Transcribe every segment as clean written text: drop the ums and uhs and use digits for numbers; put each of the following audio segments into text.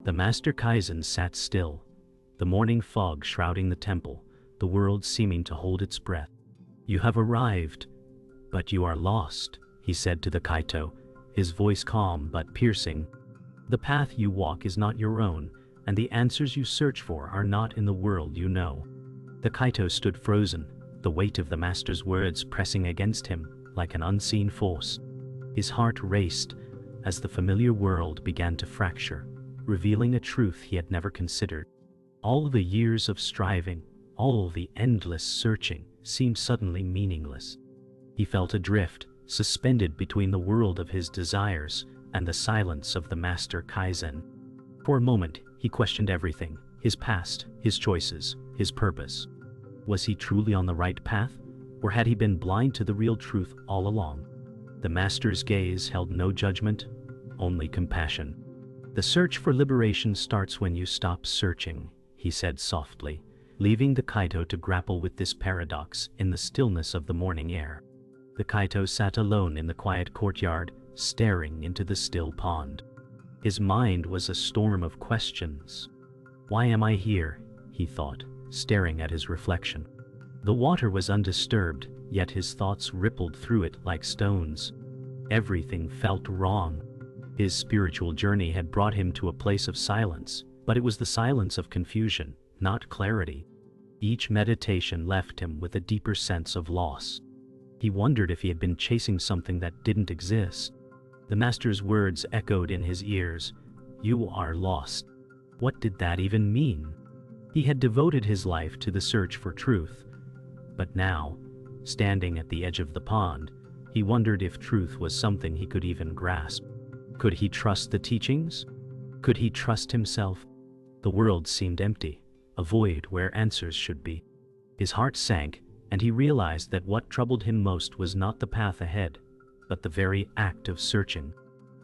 The Master Kaizen sat still, the morning fog shrouding the temple, the world seeming to hold its breath. "You have arrived, but you are lost," he said to the Kaito, his voice calm but piercing. "The path you walk is not your own, and the answers you search for are not in the world you know." The Kaito stood frozen, the weight of the Master's words pressing against him like an unseen force. His heart raced as the familiar world began to fracture, revealing a truth he had never considered. All the years of striving, all the endless searching, seemed suddenly meaningless. He felt adrift, suspended between the world of his desires and the silence of the Master Kaizen. For a moment, he questioned everything: his past, his choices, his purpose. Was he truly on the right path, or had he been blind to the real truth all along? The Master's gaze held no judgment, only compassion. "The search for liberation starts when you stop searching," he said softly, leaving the Kaito to grapple with this paradox in the stillness of the morning air. The Kaito sat alone in the quiet courtyard, staring into the still pond. His mind was a storm of questions. "Why am I here?" he thought, staring at his reflection. The water was undisturbed, yet his thoughts rippled through it like stones. Everything felt wrong. His spiritual journey had brought him to a place of silence, but it was the silence of confusion, not clarity. Each meditation left him with a deeper sense of loss. He wondered if he had been chasing something that didn't exist. The Master's words echoed in his ears, "You are lost." What did that even mean? He had devoted his life to the search for truth, but now, standing at the edge of the pond, he wondered if truth was something he could even grasp. Could he trust the teachings? Could he trust himself? The world seemed empty, a void where answers should be. His heart sank, and he realized that what troubled him most was not the path ahead, but the very act of searching.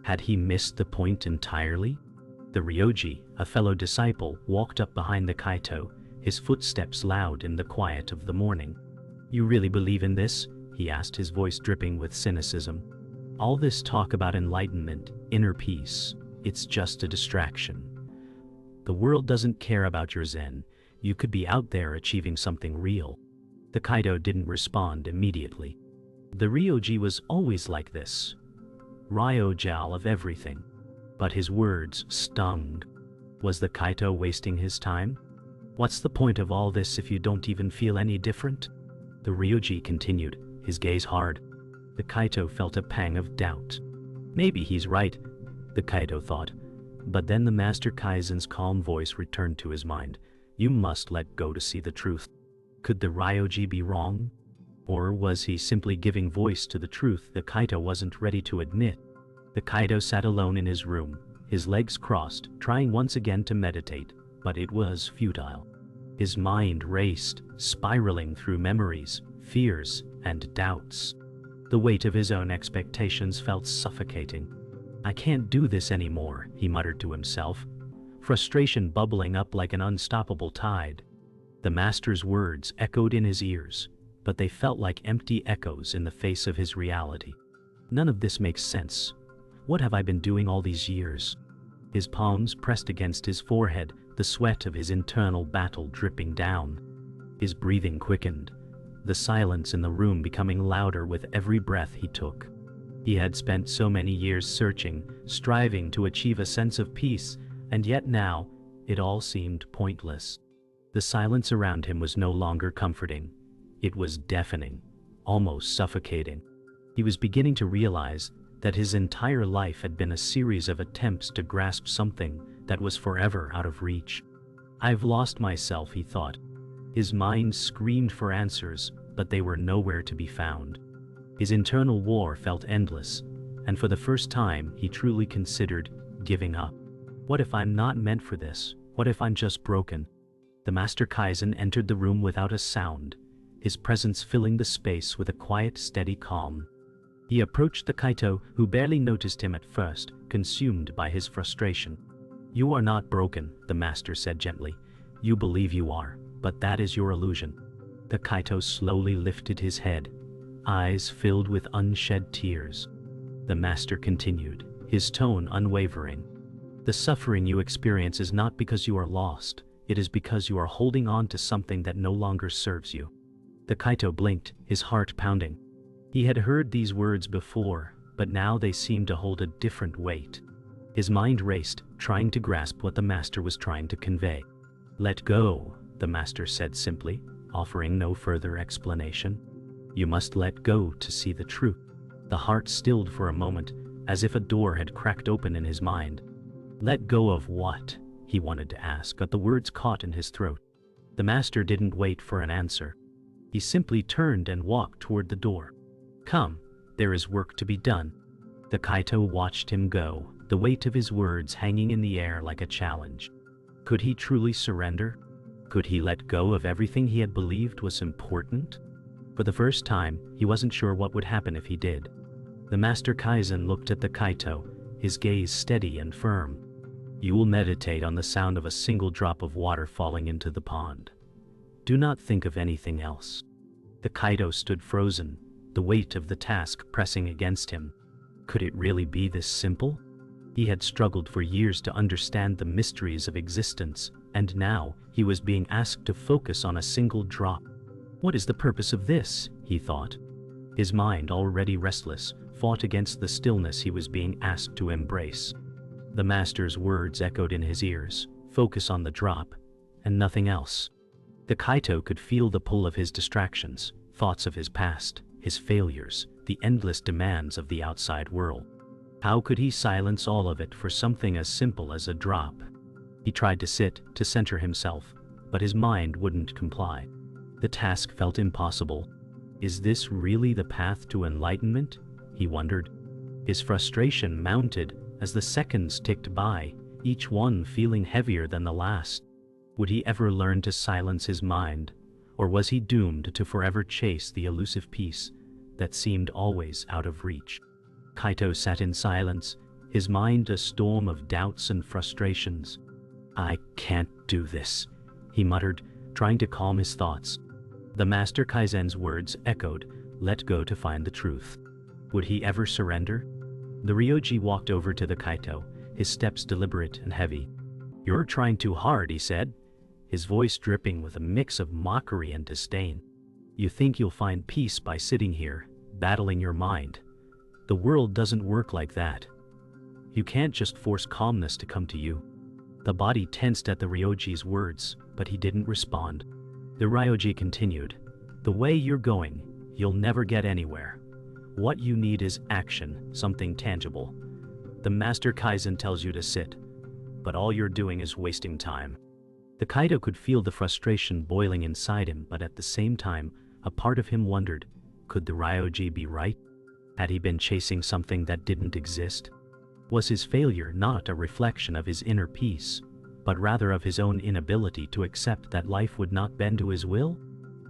Had he missed the point entirely? The Ryoji, a fellow disciple, walked up behind the Kaito, his footsteps loud in the quiet of the morning. "You really believe in this?" he asked, his voice dripping with cynicism. "All this talk about enlightenment, inner peace, it's just a distraction. The world doesn't care about your Zen. You could be out there achieving something real." The Kaito didn't respond immediately. The Ryoji was always like this, Ryojal of everything. But his words stung. Was the Kaito wasting his time? "What's the point of all this if you don't even feel any different?" The Ryoji continued, his gaze hard. The Kaito felt a pang of doubt. Maybe he's right, the Kaito thought. But then the Master Kaizen's calm voice returned to his mind. "You must let go to see the truth." Could the Ryoji be wrong? Or was he simply giving voice to the truth the Kaito wasn't ready to admit? The Kaito sat alone in his room, his legs crossed, trying once again to meditate, but it was futile. His mind raced, spiraling through memories, fears, and doubts. The weight of his own expectations felt suffocating. "I can't do this anymore," he muttered to himself, frustration bubbling up like an unstoppable tide. The Master's words echoed in his ears, but they felt like empty echoes in the face of his reality. "None of this makes sense. What have I been doing all these years?" His palms pressed against his forehead, the sweat of his internal battle dripping down. His breathing quickened, the silence in the room becoming louder with every breath he took. He had spent so many years searching, striving to achieve a sense of peace, and yet now, it all seemed pointless. The silence around him was no longer comforting. It was deafening, almost suffocating. He was beginning to realize that his entire life had been a series of attempts to grasp something that was forever out of reach. "I've lost myself," he thought. His mind screamed for answers, but they were nowhere to be found. His internal war felt endless, and for the first time he truly considered giving up. What if I'm not meant for this? What if I'm just broken? The Master Kaizen entered the room without a sound, his presence filling the space with a quiet, steady calm. He approached the Kaito, who barely noticed him at first, consumed by his frustration. "You are not broken," the Master said gently. "You believe you are, but that is your illusion." The Kaito slowly lifted his head, eyes filled with unshed tears. The Master continued, his tone unwavering. The suffering you experience is not because you are lost, it is because you are holding on to something that no longer serves you. The Kaito blinked, his heart pounding. He had heard these words before, but now they seemed to hold a different weight. His mind raced, trying to grasp what the master was trying to convey. "Let go," the master said simply, offering no further explanation. "You must let go to see the truth." The heart stilled for a moment, as if a door had cracked open in his mind. Let go of what? He wanted to ask, but the words caught in his throat. The master didn't wait for an answer. He simply turned and walked toward the door. "Come, there is work to be done." The Kaito watched him go, the weight of his words hanging in the air like a challenge. Could he truly surrender? Could he let go of everything he had believed was important? For the first time, he wasn't sure what would happen if he did. The Master Kaizen looked at the Kaito, his gaze steady and firm. "You will meditate on the sound of a single drop of water falling into the pond. Do not think of anything else." The Kaito stood frozen, the weight of the task pressing against him. Could it really be this simple? He had struggled for years to understand the mysteries of existence, and now he was being asked to focus on a single drop. What is the purpose of this? He thought. His mind, already restless, fought against the stillness he was being asked to embrace. The master's words echoed in his ears, focus on the drop, and nothing else. The Kaito could feel the pull of his distractions, thoughts of his past, his failures, the endless demands of the outside world. How could he silence all of it for something as simple as a drop? He tried to sit, to center himself, but his mind wouldn't comply. The task felt impossible. Is this really the path to enlightenment? He wondered. His frustration mounted as the seconds ticked by, each one feeling heavier than the last. Would he ever learn to silence his mind, or was he doomed to forever chase the elusive peace that seemed always out of reach? Kaito sat in silence, his mind a storm of doubts and frustrations. "I can't do this," he muttered, trying to calm his thoughts. The Master Kaizen's words echoed, "Let go to find the truth." Would he ever surrender? The Ryoji walked over to the Kaito, his steps deliberate and heavy. "You're trying too hard," he said, his voice dripping with a mix of mockery and disdain. "You think you'll find peace by sitting here, battling your mind. The world doesn't work like that. You can't just force calmness to come to you." The body tensed at the Ryoji's words, but he didn't respond. The Ryoji continued, "The way you're going, you'll never get anywhere. What you need is action, something tangible. The Master Kaizen tells you to sit, but all you're doing is wasting time." The Kaito could feel the frustration boiling inside him, but at the same time, a part of him wondered, could the Ryoji be right? Had he been chasing something that didn't exist? Was his failure not a reflection of his inner peace, but rather of his own inability to accept that life would not bend to his will?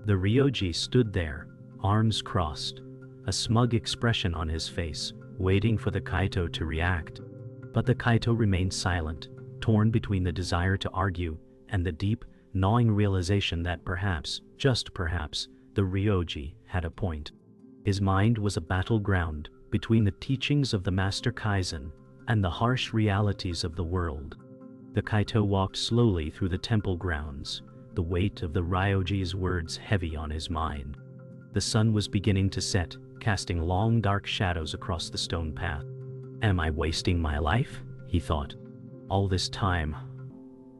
The Ryoji stood there, arms crossed, a smug expression on his face, waiting for the Kaito to react. But the Kaito remained silent, torn between the desire to argue and the deep, gnawing realization that perhaps, just perhaps, the Ryoji had a point. His mind was a battleground between the teachings of the Master Kaizen and the harsh realities of the world. The Kaito walked slowly through the temple grounds, the weight of the Ryoji's words heavy on his mind. The sun was beginning to set, casting long dark shadows across the stone path. "Am I wasting my life?" he thought. "All this time,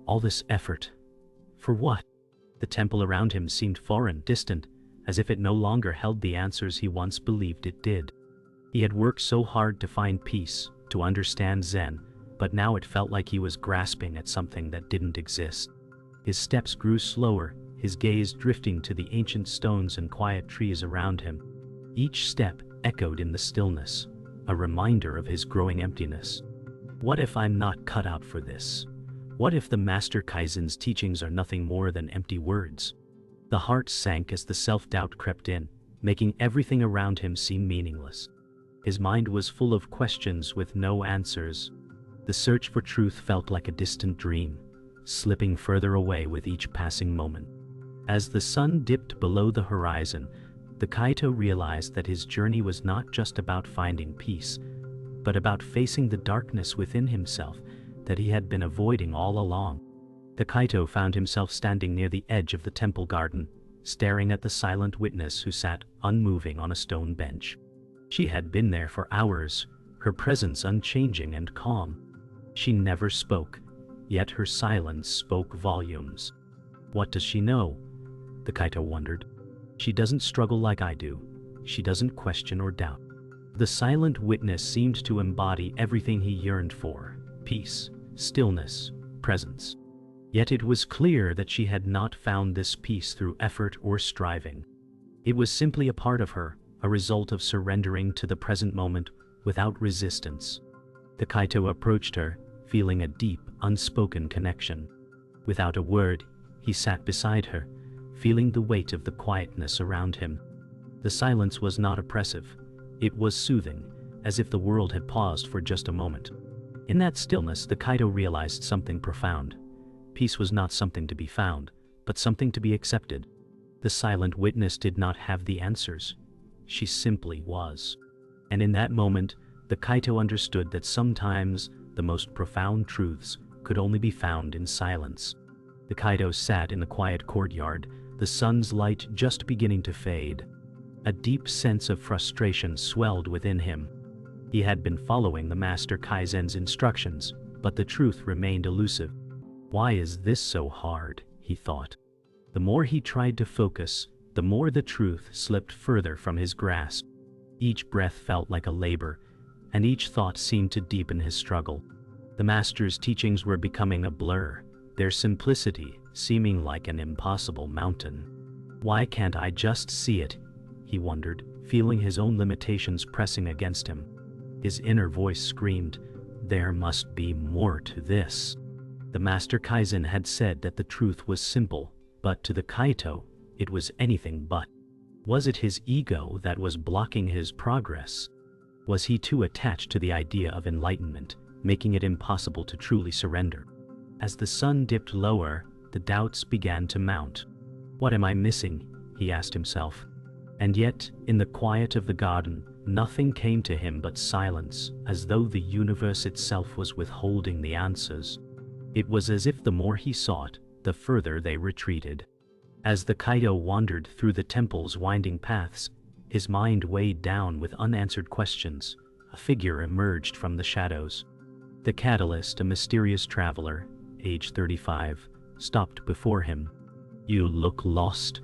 all this effort, for what?" The temple around him seemed foreign, distant, as if it no longer held the answers he once believed it did. He had worked so hard to find peace, to understand Zen, but now it felt like he was grasping at something that didn't exist. His steps grew slower, his gaze drifting to the ancient stones and quiet trees around him. Each step echoed in the stillness, a reminder of his growing emptiness. What if I'm not cut out for this? What if the Master Kaizen's teachings are nothing more than empty words? The heart sank as the self-doubt crept in, making everything around him seem meaningless. His mind was full of questions with no answers. The search for truth felt like a distant dream, slipping further away with each passing moment. As the sun dipped below the horizon, the Kaito realized that his journey was not just about finding peace, but about facing the darkness within himself that he had been avoiding all along. The Kaito found himself standing near the edge of the temple garden, staring at the silent witness who sat unmoving on a stone bench. She had been there for hours, her presence unchanging and calm. She never spoke, yet her silence spoke volumes. What does she know? The Kaito wondered. She doesn't struggle like I do. She doesn't question or doubt. The silent witness seemed to embody everything he yearned for: peace, stillness, presence. Yet it was clear that she had not found this peace through effort or striving. It was simply a part of her, a result of surrendering to the present moment without resistance. The Kaito approached her, feeling a deep, unspoken connection. Without a word, he sat beside her, feeling the weight of the quietness around him. The silence was not oppressive. It was soothing, as if the world had paused for just a moment. In that stillness, the Kaito realized something profound. Peace was not something to be found, but something to be accepted. The silent witness did not have the answers. She simply was. And in that moment, the Kaito understood that sometimes the most profound truths could only be found in silence. The Kaito sat in the quiet courtyard, the sun's light just beginning to fade. A deep sense of frustration swelled within him. He had been following the Master Kaizen's instructions, but the truth remained elusive. Why is this so hard? He thought. The more he tried to focus, the more the truth slipped further from his grasp. Each breath felt like a labor, and each thought seemed to deepen his struggle. The Master's teachings were becoming a blur, their simplicity seeming like an impossible mountain. Why can't I just see it? He wondered, feeling his own limitations pressing against him. His inner voice screamed, "There must be more to this." The Master Kaizen had said that the truth was simple, but to the Kaito, it was anything but. Was it his ego that was blocking his progress? Was he too attached to the idea of enlightenment, making it impossible to truly surrender? As the sun dipped lower, the doubts began to mount. What am I missing? He asked himself. And yet, in the quiet of the garden, nothing came to him but silence, as though the universe itself was withholding the answers. It was as if the more he sought, the further they retreated. As the Kaito wandered through the temple's winding paths, his mind weighed down with unanswered questions. A figure emerged from the shadows. The catalyst, a mysterious traveler, age 35, stopped before him. "You look lost,"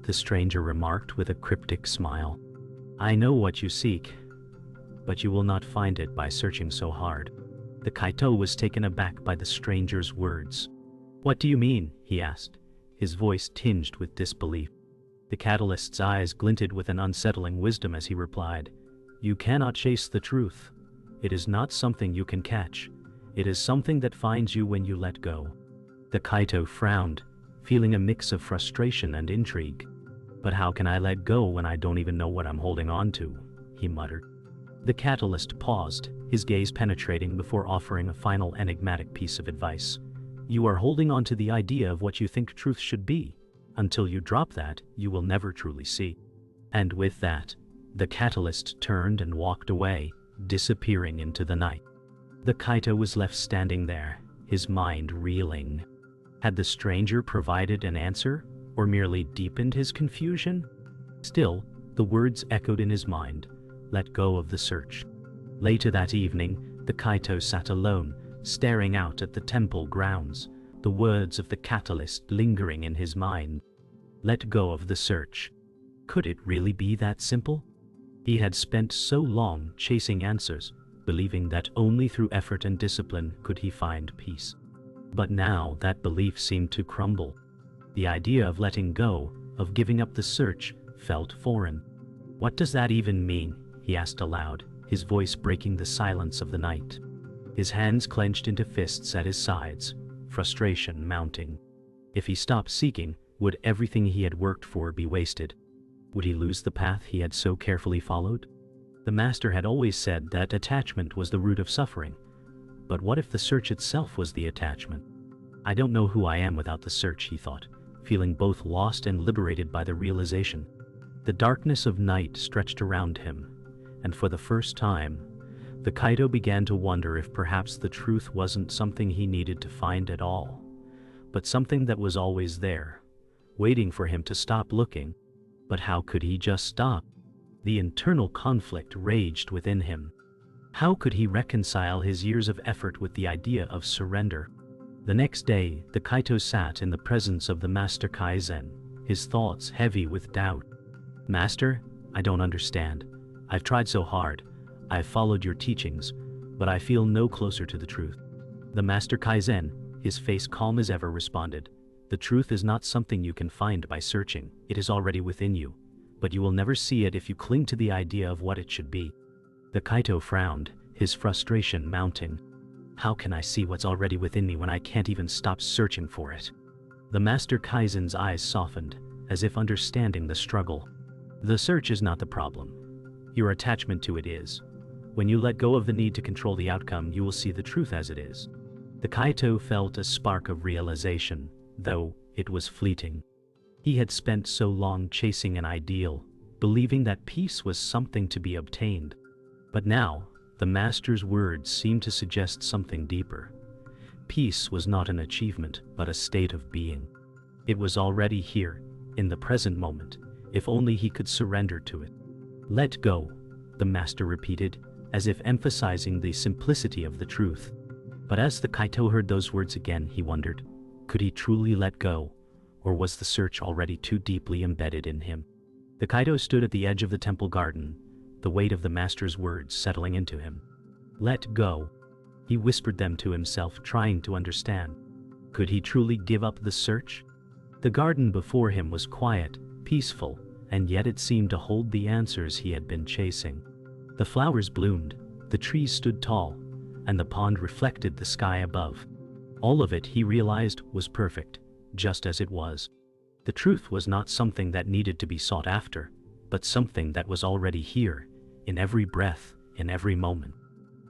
the stranger remarked with a cryptic smile. "I know what you seek, but you will not find it by searching so hard." The Kaito was taken aback by the stranger's words. "What do you mean?" he asked, his voice tinged with disbelief. The catalyst's eyes glinted with an unsettling wisdom as he replied, "You cannot chase the truth. It is not something you can catch. It is something that finds you when you let go." The Kaito frowned, feeling a mix of frustration and intrigue. "But how can I let go when I don't even know what I'm holding on to?" he muttered. The catalyst paused, his gaze penetrating before offering a final enigmatic piece of advice. "You are holding on to the idea of what you think truth should be. Until you drop that, you will never truly see." And with that, the catalyst turned and walked away, disappearing into the night. The Kaito was left standing there, his mind reeling. Had the stranger provided an answer, or merely deepened his confusion? Still, the words echoed in his mind, "Let go of the search." Later that evening, the Kaito sat alone, staring out at the temple grounds, the words of the catalyst lingering in his mind. Let go of the search. Could it really be that simple? He had spent so long chasing answers, believing that only through effort and discipline could he find peace. But now that belief seemed to crumble. The idea of letting go, of giving up the search, felt foreign. "What does that even mean?" he asked aloud, his voice breaking the silence of the night. His hands clenched into fists at his sides, frustration mounting. If he stopped seeking, would everything he had worked for be wasted? Would he lose the path he had so carefully followed? The Master had always said that attachment was the root of suffering. But what if the search itself was the attachment? "I don't know who I am without the search," he thought, feeling both lost and liberated by the realization. The darkness of night stretched around him, and for the first time, The Kaito began to wonder if perhaps the truth wasn't something he needed to find at all, but something that was always there, waiting for him to stop looking. But how could he just stop? The internal conflict raged within him. How could he reconcile his years of effort with the idea of surrender? The next day, the Kaito sat in the presence of the Master Kaizen, his thoughts heavy with doubt. "Master, I don't understand. I've tried so hard. I've followed your teachings, but I feel no closer to the truth." The Master Kaizen, his face calm as ever, responded, "The truth is not something you can find by searching. It is already within you, but you will never see it if you cling to the idea of what it should be." The Kaito frowned, his frustration mounting. "How can I see what's already within me when I can't even stop searching for it?" The Master Kaizen's eyes softened, as if understanding the struggle. "The search is not the problem. Your attachment to it is. When you let go of the need to control the outcome, you will see the truth as it is." The Kaito felt a spark of realization, though it was fleeting. He had spent so long chasing an ideal, believing that peace was something to be obtained. But now, the Master's words seemed to suggest something deeper. Peace was not an achievement, but a state of being. It was already here, in the present moment, if only he could surrender to it. "Let go," the Master repeated, as if emphasizing the simplicity of the truth. But as the Kaito heard those words again, he wondered, could he truly let go, or was the search already too deeply embedded in him? The Kaito stood at the edge of the temple garden, the weight of the Master's words settling into him. "Let go." He whispered them to himself, trying to understand. Could he truly give up the search? The garden before him was quiet, peaceful, and yet it seemed to hold the answers he had been chasing. The flowers bloomed, the trees stood tall, and the pond reflected the sky above. All of it, he realized, was perfect, just as it was. The truth was not something that needed to be sought after, but something that was already here, in every breath, in every moment.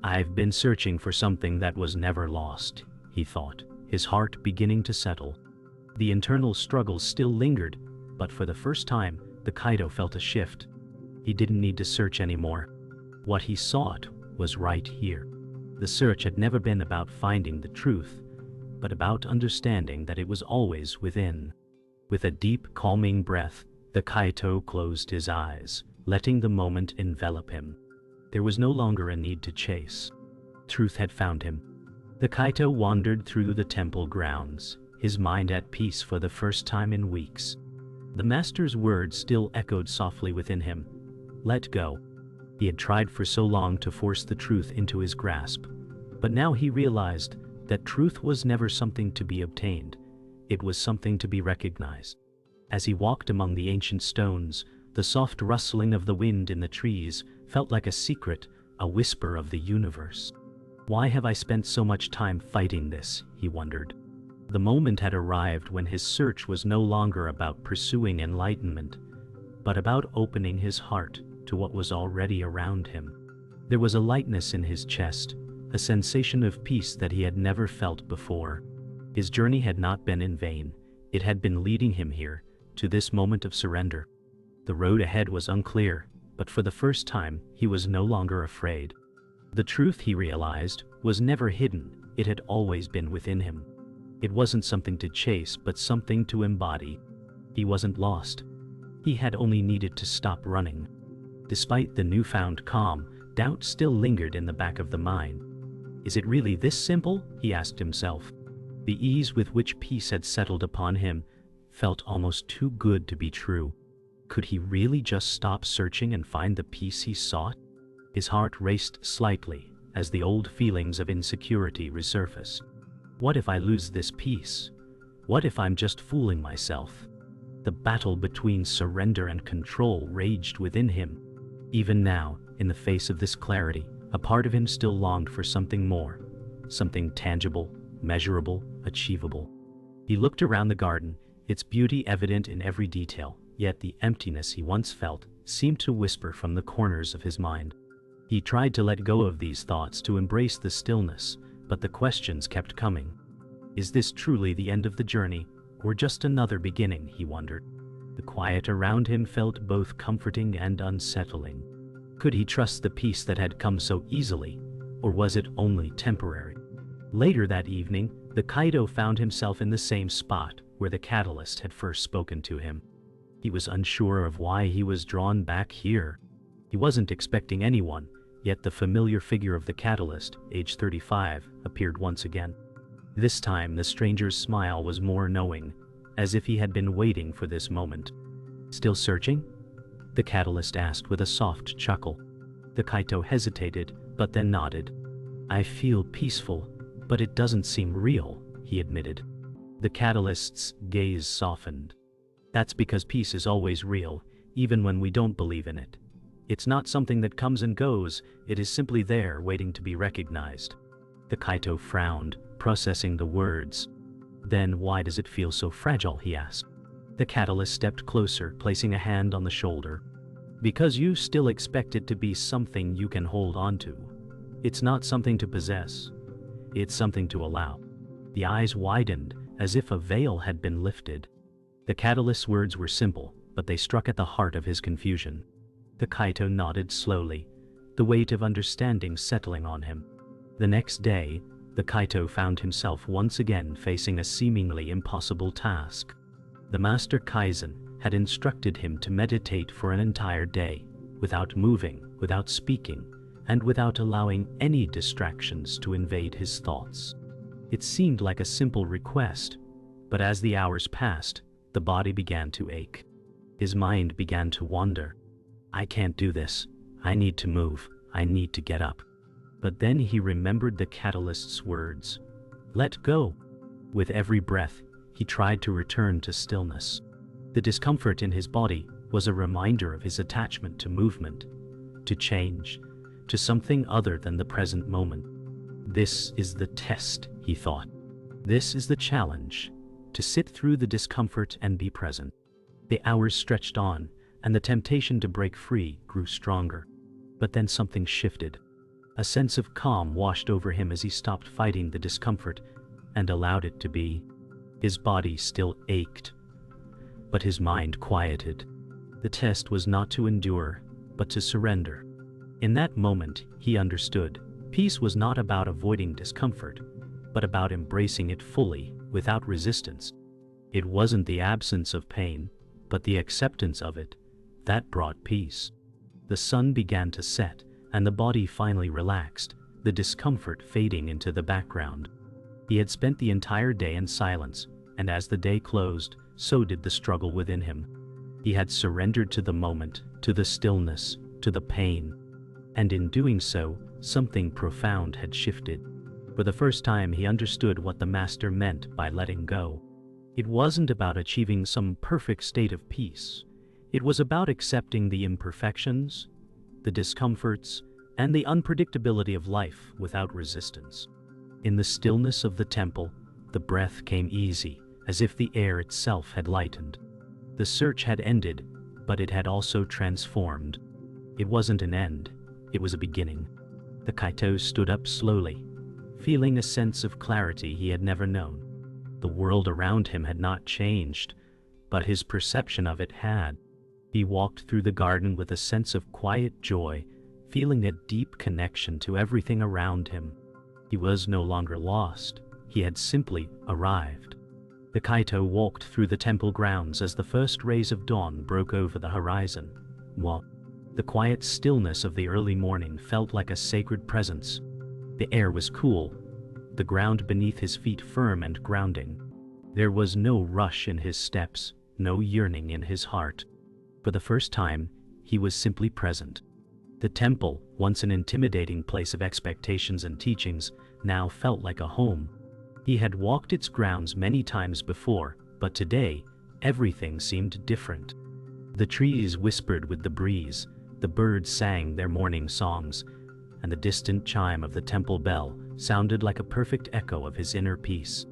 "I've been searching for something that was never lost," he thought, his heart beginning to settle. The internal struggle still lingered, but for the first time, the Kaito felt a shift. He didn't need to search anymore. What he sought was right here. The search had never been about finding the truth, but about understanding that it was always within. With a deep, calming breath, the Kaito closed his eyes, letting the moment envelop him. There was no longer a need to chase. Truth had found him. The Kaito wandered through the temple grounds, his mind at peace for the first time in weeks. The Master's words still echoed softly within him. Let go. He had tried for so long to force the truth into his grasp, but now he realized that truth was never something to be obtained. It was something to be recognized. As he walked among the ancient stones, the soft rustling of the wind in the trees felt like a secret, a whisper of the universe. Why have I spent so much time fighting this? He wondered. The moment had arrived when his search was no longer about pursuing enlightenment, but about opening his heart to what was already around him. There was a lightness in his chest, a sensation of peace that he had never felt before. His journey had not been in vain. It had been leading him here, to this moment of surrender. The road ahead was unclear, but for the first time, he was no longer afraid. The truth, he realized, was never hidden. It had always been within him. It wasn't something to chase, but something to embody. He wasn't lost. He had only needed to stop running. Despite the newfound calm, doubt still lingered in the back of the mind. Is it really this simple? He asked himself. The ease with which peace had settled upon him felt almost too good to be true. Could he really just stop searching and find the peace he sought? His heart raced slightly as the old feelings of insecurity resurfaced. What if I lose this peace? What if I'm just fooling myself? The battle between surrender and control raged within him. Even now, in the face of this clarity, a part of him still longed for something more, something tangible, measurable, achievable. He looked around the garden, its beauty evident in every detail, yet the emptiness he once felt seemed to whisper from the corners of his mind. He tried to let go of these thoughts, to embrace the stillness, but the questions kept coming. Is this truly the end of the journey, or just another beginning, he wondered. The quiet around him felt both comforting and unsettling. Could he trust the peace that had come so easily, Or was it only temporary? Later that evening, the Kaito found himself in the same spot where the catalyst had first spoken to him. He was unsure of why he was drawn back here. He wasn't expecting anyone, yet the familiar figure of the catalyst, age 35, appeared once again. This time the stranger's smile was more knowing, as if he had been waiting for this moment. "Still searching?" the catalyst asked with a soft chuckle. The Kaito hesitated, but then nodded. "I feel peaceful, but it doesn't seem real," he admitted. The catalyst's gaze softened. "That's because peace is always real, even when we don't believe in it. It's not something that comes and goes, it is simply there waiting to be recognized." The Kaito frowned, processing the words. "Then why does it feel so fragile?" he asked. The catalyst stepped closer, placing a hand on the shoulder. "Because you still expect it to be something you can hold on to. It's not something to possess. It's something to allow." The eyes widened, as if a veil had been lifted. The catalyst's words were simple, but they struck at the heart of his confusion. The Kaito nodded slowly, the weight of understanding settling on him. The next day, the Kaito found himself once again facing a seemingly impossible task. The Master Kaizen had instructed him to meditate for an entire day, without moving, without speaking, and without allowing any distractions to invade his thoughts. It seemed like a simple request, but as the hours passed, the body began to ache. His mind began to wander. "I can't do this. I need to move. I need to get up." But then he remembered the catalyst's words. "Let go." With every breath, he tried to return to stillness. The discomfort in his body was a reminder of his attachment to movement, to change, to something other than the present moment. This is the test, he thought. This is the challenge, to sit through the discomfort and be present. The hours stretched on, and the temptation to break free grew stronger. But then something shifted. A sense of calm washed over him as he stopped fighting the discomfort and allowed it to be. His body still ached, but his mind quieted. The test was not to endure, but to surrender. In that moment, he understood. Peace was not about avoiding discomfort, but about embracing it fully, without resistance. It wasn't the absence of pain, but the acceptance of it, that brought peace. The sun began to set, and the body finally relaxed, the discomfort fading into the background. He had spent the entire day in silence, and as the day closed, so did the struggle within him. He had surrendered to the moment, to the stillness, to the pain. And in doing so, something profound had shifted. For the first time, he understood what the Master meant by letting go. It wasn't about achieving some perfect state of peace. It was about accepting the imperfections, the discomforts, and the unpredictability of life without resistance. In the stillness of the temple, the breath came easy, as if the air itself had lightened. The search had ended, but it had also transformed. It wasn't an end, it was a beginning. The Kaito stood up slowly, feeling a sense of clarity he had never known. The world around him had not changed, but his perception of it had. He walked through the garden with a sense of quiet joy, feeling a deep connection to everything around him. He was no longer lost, he had simply arrived. The Kaito walked through the temple grounds as the first rays of dawn broke over the horizon. The quiet stillness of the early morning felt like a sacred presence. The air was cool, the ground beneath his feet firm and grounding. There was no rush in his steps, no yearning in his heart. For the first time, he was simply present. The temple, once an intimidating place of expectations and teachings, now felt like a home. He had walked its grounds many times before, but today, everything seemed different. The trees whispered with the breeze, the birds sang their morning songs, and the distant chime of the temple bell sounded like a perfect echo of his inner peace.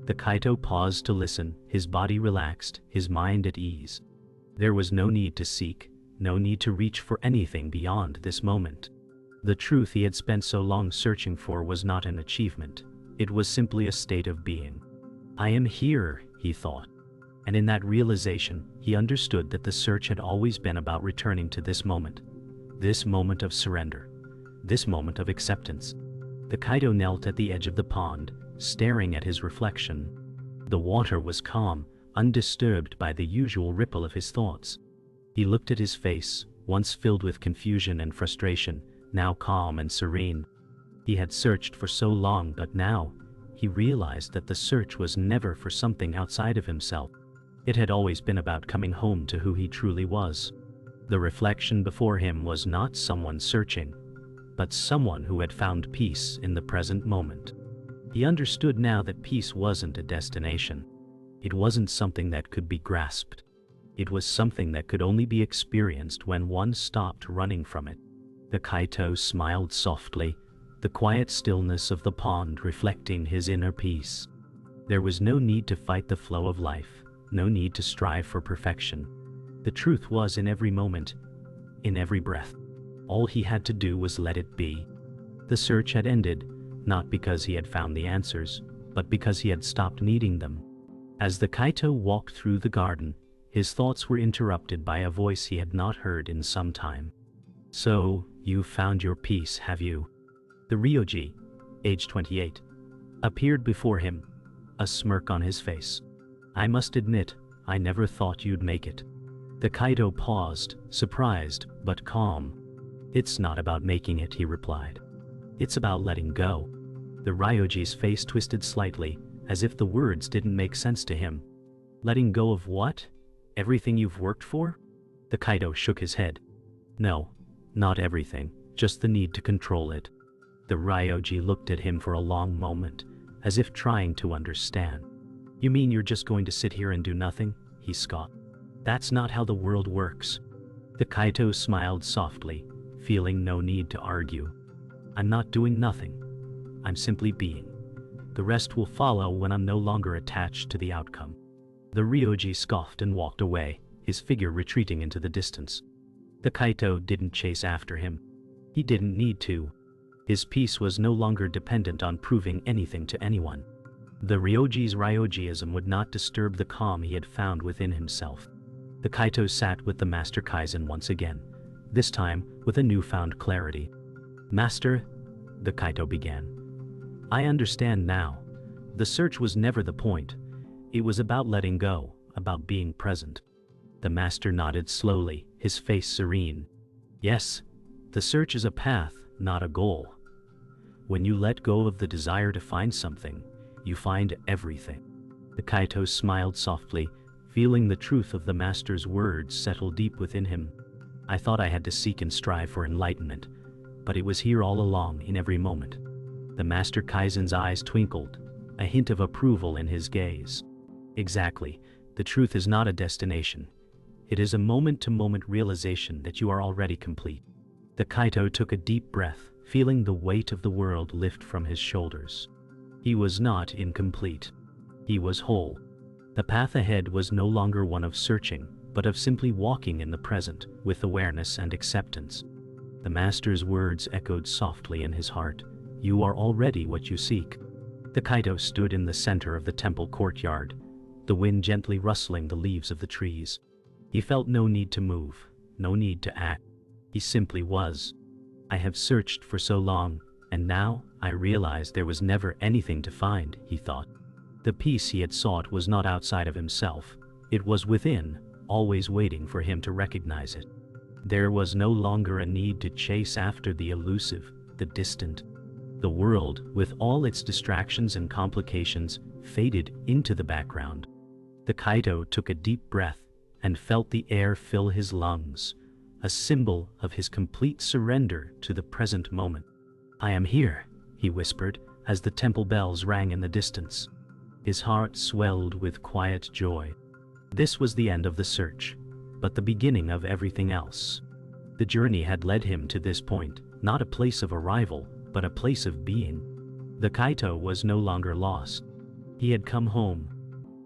The Kaito paused to listen, his body relaxed, his mind at ease. There was no need to seek, no need to reach for anything beyond this moment. The truth he had spent so long searching for was not an achievement. It was simply a state of being. "I am here," he thought. And in that realization, he understood that the search had always been about returning to this moment of surrender, this moment of acceptance. The Kaito knelt at the edge of the pond, staring at his reflection. The water was calm, undisturbed by the usual ripple of his thoughts. He looked at his face, once filled with confusion and frustration, now calm and serene. He had searched for so long, but now he realized that the search was never for something outside of himself. It had always been about coming home to who he truly was. The reflection before him was not someone searching, but someone who had found peace in the present moment. He understood now that peace wasn't a destination. It wasn't something that could be grasped. It was something that could only be experienced when one stopped running from it. The Kaito smiled softly, the quiet stillness of the pond reflecting his inner peace. There was no need to fight the flow of life, no need to strive for perfection. The truth was in every moment, in every breath. All he had to do was let it be. The search had ended, not because he had found the answers, but because he had stopped needing them. As the Kaito walked through the garden, his thoughts were interrupted by a voice he had not heard in some time. "So, you've found your peace, have you?" The Ryoji, age 28, appeared before him, a smirk on his face. "I must admit, I never thought you'd make it." The Kaito paused, surprised, but calm. "It's not about making it," he replied. "It's about letting go." The Ryoji's face twisted slightly, as if the words didn't make sense to him. "Letting go of what? Everything you've worked for?" The Kaito shook his head. "No, not everything, just the need to control it." The Ryoji looked at him for a long moment, as if trying to understand. "You mean you're just going to sit here and do nothing?" he scoffed. "That's not how the world works." The Kaito smiled softly, feeling no need to argue. "I'm not doing nothing. I'm simply being. The rest will follow when I'm no longer attached to the outcome." The Ryoji scoffed and walked away, his figure retreating into the distance. The Kaito didn't chase after him. He didn't need to. His peace was no longer dependent on proving anything to anyone. The Ryoji's Ryojiism would not disturb the calm he had found within himself. The Kaito sat with the Master Kaizen once again, this time with a newfound clarity. "Master," the Kaito began, "I understand now. The search was never the point. It was about letting go, about being present." The Master nodded slowly, his face serene. "Yes, the search is a path, not a goal. When you let go of the desire to find something, you find everything." The Kaito smiled softly, feeling the truth of the Master's words settle deep within him. "I thought I had to seek and strive for enlightenment, but it was here all along, in every moment." The Master Kaizen's eyes twinkled, a hint of approval in his gaze. "Exactly, the truth is not a destination. It is a moment-to-moment realization that you are already complete." The Kaito took a deep breath, feeling the weight of the world lift from his shoulders. He was not incomplete. He was whole. The path ahead was no longer one of searching, but of simply walking in the present, with awareness and acceptance. The Master's words echoed softly in his heart. "You are already what you seek." The Kaito stood in the center of the temple courtyard, the wind gently rustling the leaves of the trees. He felt no need to move, no need to act. He simply was. "I have searched for so long, and now I realize there was never anything to find," he thought. The peace he had sought was not outside of himself. It was within, always waiting for him to recognize it. There was no longer a need to chase after the elusive, the distant. The world, with all its distractions and complications, faded into the background. The Kaito took a deep breath and felt the air fill his lungs, a symbol of his complete surrender to the present moment. "I am here," he whispered, as the temple bells rang in the distance. His heart swelled with quiet joy. This was the end of the search, but the beginning of everything else. The journey had led him to this point, not a place of arrival, but a place of being. The Kaito was no longer lost. He had come home.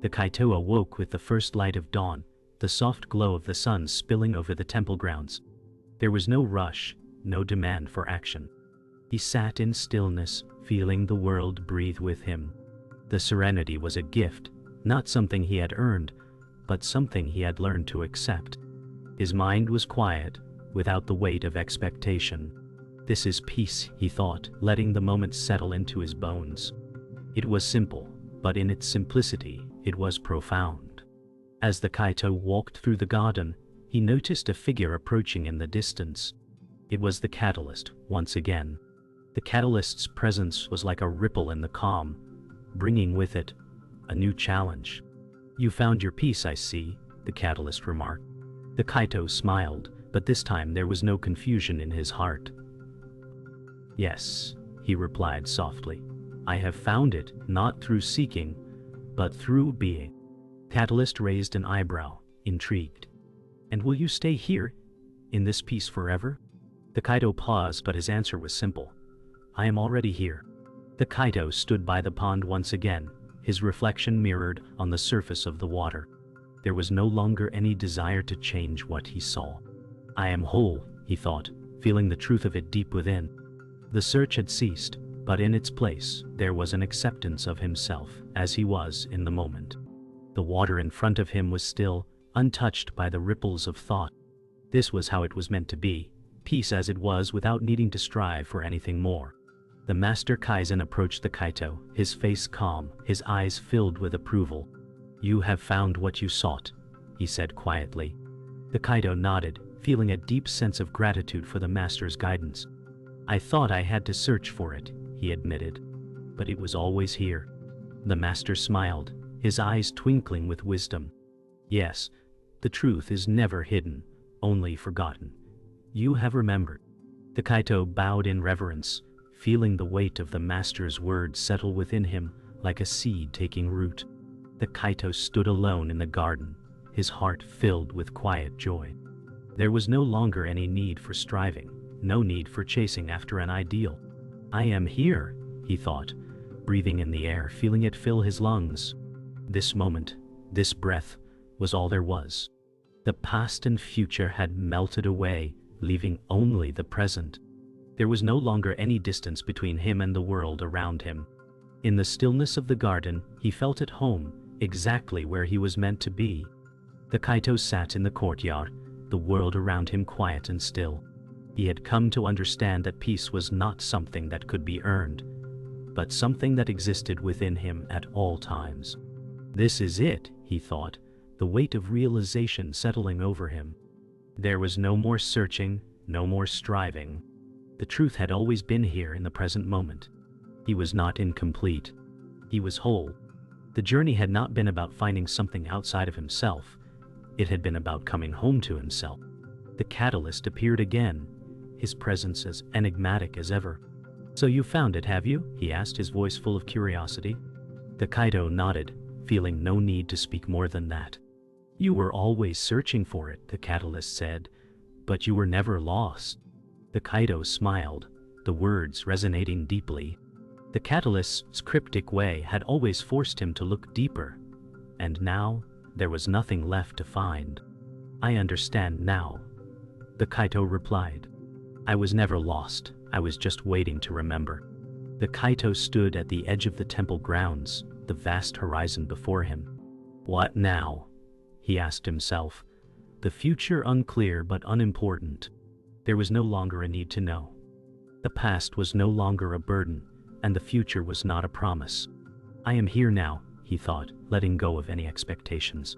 The Kaito awoke with the first light of dawn, the soft glow of the sun spilling over the temple grounds. There was no rush, no demand for action. He sat in stillness, feeling the world breathe with him. The serenity was a gift, not something he had earned, but something he had learned to accept. His mind was quiet, without the weight of expectation. This is peace, he thought, letting the moment settle into his bones. It was simple, but in its simplicity, it was profound. As the Kaito walked through the garden, he noticed a figure approaching in the distance. It was the catalyst, once again. The catalyst's presence was like a ripple in the calm, bringing with it a new challenge. "You found your peace, I see," the catalyst remarked. The Kaito smiled, but this time there was no confusion in his heart. "Yes," he replied softly. "I have found it, not through seeking, but through being." Catalyst raised an eyebrow, intrigued. "And will you stay here, in this peace forever?" The Kaito paused, but his answer was simple. "I am already here." The Kaito stood by the pond once again, his reflection mirrored on the surface of the water. There was no longer any desire to change what he saw. "I am whole," he thought, feeling the truth of it deep within. The search had ceased, but in its place, there was an acceptance of himself as he was in the moment. The water in front of him was still, untouched by the ripples of thought. This was how it was meant to be, peace as it was without needing to strive for anything more. The Master Kaizen approached the Kaito, his face calm, his eyes filled with approval. "You have found what you sought," he said quietly. The Kaito nodded, feeling a deep sense of gratitude for the Master's guidance. "I thought I had to search for it," he admitted. "But it was always here." The Master smiled, his eyes twinkling with wisdom. "Yes, the truth is never hidden, only forgotten. You have remembered." The Kaito bowed in reverence, feeling the weight of the Master's words settle within him like a seed taking root. The Kaito stood alone in the garden, his heart filled with quiet joy. There was no longer any need for striving, no need for chasing after an ideal. "I am here," he thought, breathing in the air, feeling it fill his lungs. This moment, this breath, was all there was. The past and future had melted away, leaving only the present. There was no longer any distance between him and the world around him. In the stillness of the garden, he felt at home, exactly where he was meant to be. The Kaito sat in the courtyard, the world around him quiet and still. He had come to understand that peace was not something that could be earned, but something that existed within him at all times. This is it, he thought, the weight of realization settling over him. There was no more searching, no more striving. The truth had always been here in the present moment. He was not incomplete. He was whole. The journey had not been about finding something outside of himself. It had been about coming home to himself. The catalyst appeared again, his presence as enigmatic as ever. "So you found it, have you?" he asked, his voice full of curiosity. The Kaito nodded, feeling no need to speak more than that. "You were always searching for it," the catalyst said, "but you were never lost." The Kaito smiled, the words resonating deeply. The catalyst's cryptic way had always forced him to look deeper, and now there was nothing left to find. "I understand now," the Kaito replied. "I was never lost, I was just waiting to remember." The Kaito stood at the edge of the temple grounds, the vast horizon before him. "What now?" he asked himself, the future unclear but unimportant. There was no longer a need to know. The past was no longer a burden, and the future was not a promise. "I am here now," he thought, letting go of any expectations.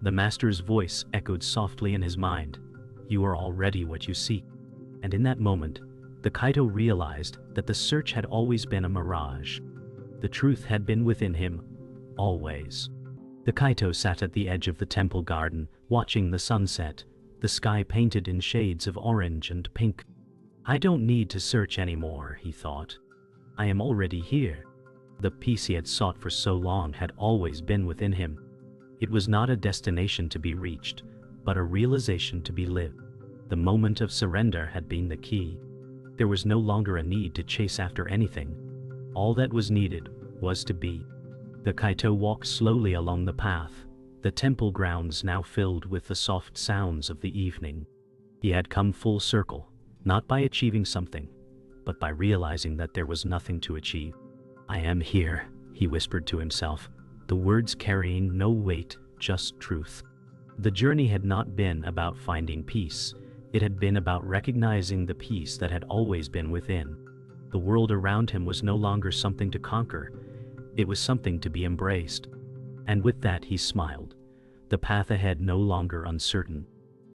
The Master's voice echoed softly in his mind. "You are already what you seek." And in that moment, the Kaito realized that the search had always been a mirage. The truth had been within him, always. The Kaito sat at the edge of the temple garden, watching the sunset, the sky painted in shades of orange and pink. "I don't need to search anymore," he thought. "I am already here." The peace he had sought for so long had always been within him. It was not a destination to be reached, but a realization to be lived. The moment of surrender had been the key. There was no longer a need to chase after anything. All that was needed was to be. The Kaito walked slowly along the path, the temple grounds now filled with the soft sounds of the evening. He had come full circle, not by achieving something, but by realizing that there was nothing to achieve. "I am here," he whispered to himself, the words carrying no weight, just truth. The journey had not been about finding peace. It had been about recognizing the peace that had always been within. The world around him was no longer something to conquer, it was something to be embraced. And with that he smiled, the path ahead no longer uncertain.